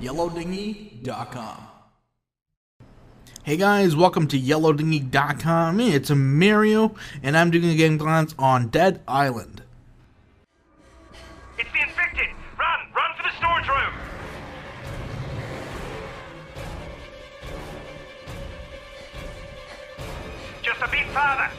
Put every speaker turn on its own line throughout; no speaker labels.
YellowDingy.com. Hey guys, welcome to YellowDingy.com. It's Mario, and I'm doing a game glance on Dead Island.
It's the infected! Run! Run for the storage room! Just a bit farther!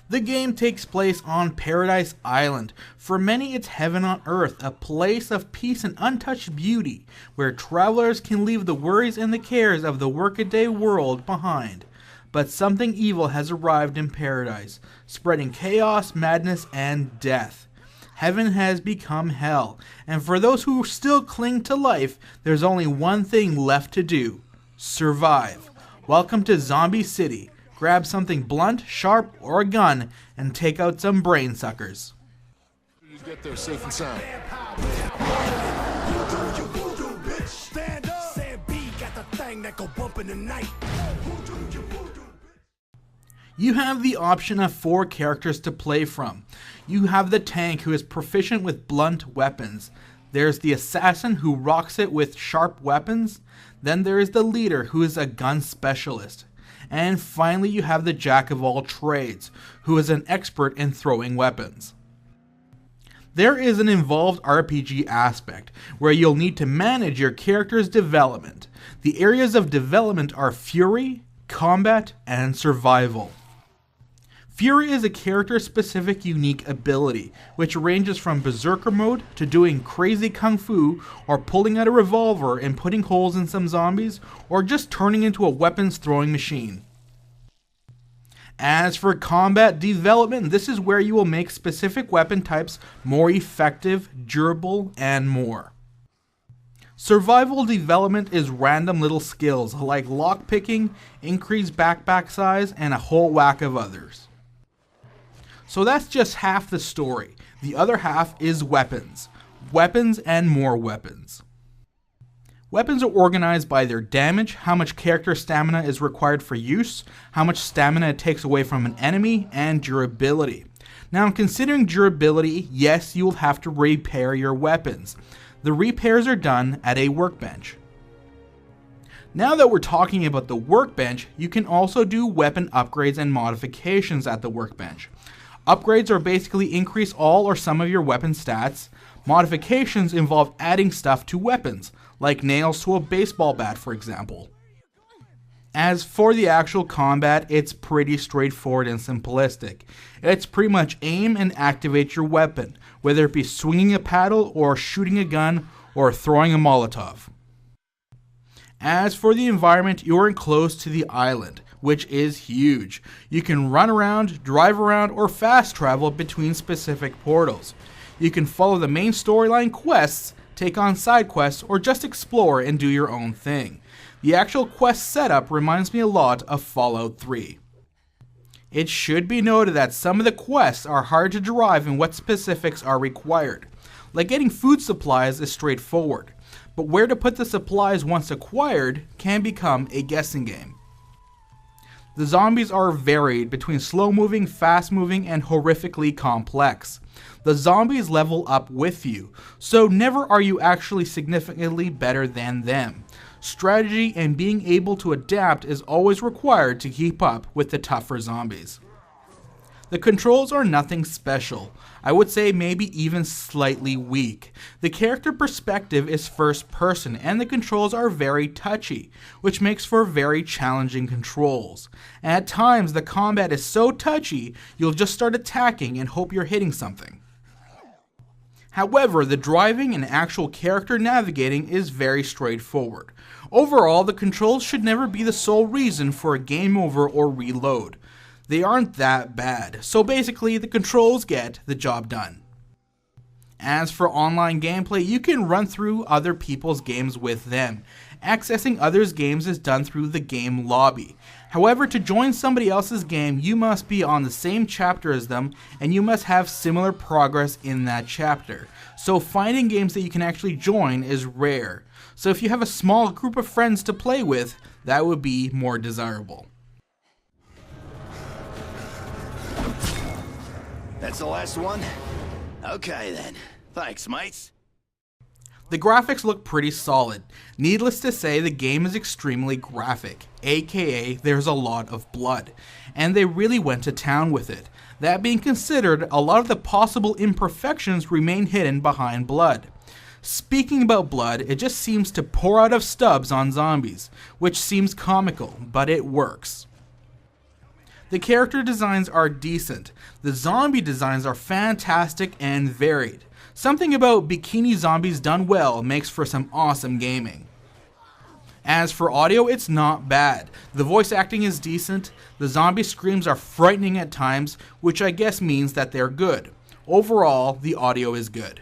The game takes place on Paradise Island. For many, it's heaven on earth, a place of peace and untouched beauty, where travelers can leave the worries and the cares of the workaday world behind. But something evil has arrived in Paradise, spreading chaos, madness, and death. Heaven has become hell, and for those who still cling to life, there's only one thing left to do: survive. Welcome to Zombie City. Grab something blunt, sharp, or a gun, and take out some brain suckers.
You get there safe and sound.
You have the option of 4 characters to play from. You have the tank, who is proficient with blunt weapons. There's the assassin, who rocks it with sharp weapons. Then there is the leader, who is a gun specialist. And finally, you have the jack of all trades, who is an expert in throwing weapons. There is an involved RPG aspect, where you'll need to manage your character's development. The areas of development are fury, combat, and survival. Fury is a character-specific unique ability, which ranges from berserker mode to doing crazy kung fu, or pulling out a revolver and putting holes in some zombies, or just turning into a weapons-throwing machine. As for combat development, this is where you will make specific weapon types more effective, durable, and more. Survival development is random little skills like lockpicking, increased backpack size, and a whole whack of others. So that's just half the story. The other half is weapons. Weapons and more weapons. Weapons are organized by their damage, how much character stamina is required for use, how much stamina it takes away from an enemy, and durability. Now, considering durability, yes, you will have to repair your weapons. The repairs are done at a workbench. Now that we're talking about the workbench, you can also do weapon upgrades and modifications at the workbench. Upgrades are basically increase all or some of your weapon stats. Modifications involve adding stuff to weapons, like nails to a baseball bat, for example. As for the actual combat, it's pretty straightforward and simplistic. It's pretty much aim and activate your weapon, whether it be swinging a paddle or shooting a gun or throwing a Molotov. As for the environment, you're enclosed to the island, which is huge. You can run around, drive around, or fast travel between specific portals. You can follow the main storyline quests, take on side quests, or just explore and do your own thing. The actual quest setup reminds me a lot of Fallout 3. It should be noted that some of the quests are hard to derive in what specifics are required. Like getting food supplies is straightforward, but where to put the supplies once acquired can become a guessing game. The zombies are varied between slow-moving, fast-moving, and horrifically complex. The zombies level up with you, so never are you actually significantly better than them. Strategy and being able to adapt is always required to keep up with the tougher zombies. The controls are nothing special. I would say maybe even slightly weak. The character perspective is first person and the controls are very touchy, which makes for very challenging controls. And at times the combat is so touchy, you'll just start attacking and hope you're hitting something. However, the driving and actual character navigating is very straightforward. Overall, the controls should never be the sole reason for a game over or reload. They aren't that bad, so basically the controls get the job done. As for online gameplay, you can run through other people's games with them. Accessing others' games is done through the game lobby. However, to join somebody else's game, you must be on the same chapter as them, and you must have similar progress in that chapter. So finding games that you can actually join is rare. So if you have a small group of friends to play with, that would be more desirable.
That's the last one? Okay then. Thanks, mates.
The graphics look pretty solid. Needless to say, the game is extremely graphic, aka there's a lot of blood, and they really went to town with it. That being considered, a lot of the possible imperfections remain hidden behind blood. Speaking about blood, it just seems to pour out of stubs on zombies, which seems comical, but it works. The character designs are decent. The zombie designs are fantastic and varied. Something about bikini zombies done well makes for some awesome gaming. As for audio, it's not bad. The voice acting is decent, the zombie screams are frightening at times, which I guess means that they're good. Overall, the audio is good.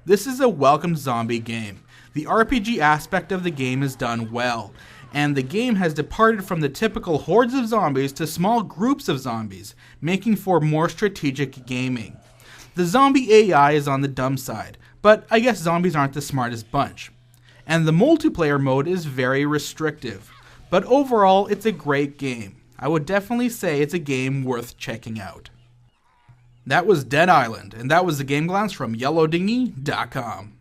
This is a welcomed zombie game. The RPG aspect of the game is done well, and the game has departed from the typical hordes of zombies to small groups of zombies, making for more strategic gaming. The zombie AI is on the dumb side, but I guess zombies aren't the smartest bunch. And the multiplayer mode is very restrictive, but overall it's a great game. I would definitely say it's a game worth checking out. That was Dead Island, and that was the Game Glance from YellowDingy.com.